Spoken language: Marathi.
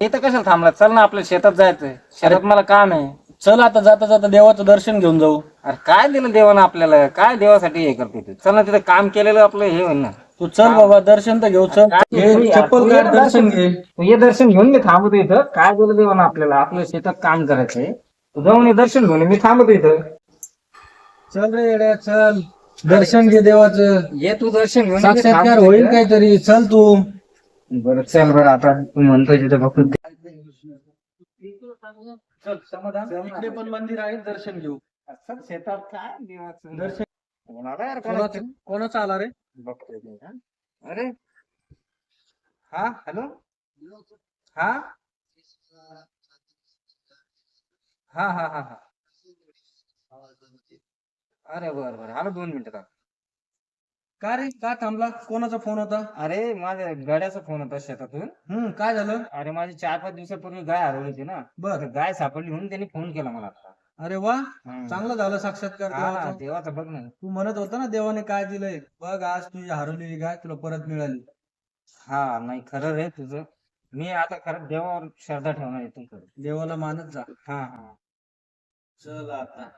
इथं कशाला थांबला? चल ना, आपल्या शेतात जायचंय. शेतात मला काम आहे. चल आता जाता जाता देवाचं दर्शन घेऊन जाऊ. अरे काय दिलं देवानं आपल्याला? काय देवासाठी हे करते तू? चल ना, तिथं काम केलेलं आपलं हे होईल ना. तू चल बाबा, दर्शन तर घेऊ. चल काय हे तू यार, चप्पल तू काढ, ये दर्शन घे. तू ये दर्शन घेऊन, मी थांबतो इथं. काय दिलं देवानं आपल्याला? आपल्या शेतात काम करायचंय. तू जाऊन ये दर्शन घेऊन ये, मी थांबतो इथं. चल रे येड्या, चल दर्शन घे देवाचं. ये तू दर्शन घेऊन ये, मी साक्षात्कार थांबतो होईल इथं. काहीतरी. चल तू. बरं चल बरं, आता तू म्हणतोय तिथं बघू. चल समाधान, इकडे पण मंदिर आहे, दर्शन घेऊ. असं शेतात काय देवाचं दर्शन कोणाला यार, कोणाचं कोणाचं आला रे? बघतोय ते, हा? अरे हा, हॅलो, हा हा हा हा हा. अरे बर बर, आलो 2 मिनिटात. का रे, का थांबला? कोणाचा फोन होता? अरे माझ्या गड्याचा फोन होता शेतातून. काय झालं? अरे माझी 4-5 दिवसापूर्वी गाय हरवली होती ना. बर. तर गाय सापडली म्हणून त्यांनी फोन केला मला आता. अरे वा, हम्म. चांगलं झालं साक्षात्कार हा ना, देवाचा. देवाचं बघ ना. तू म्हणत होता ना देवाने काय दिलंय, बघ आज तुझी हरवलेली गाय तुला परत मिळाली. हा नाही, खरं रे तुझं. मी आता खरं देवावर श्रद्धा ठेवणार आहे तुमचं. देवाला मानत जा. हा हा. चल आता.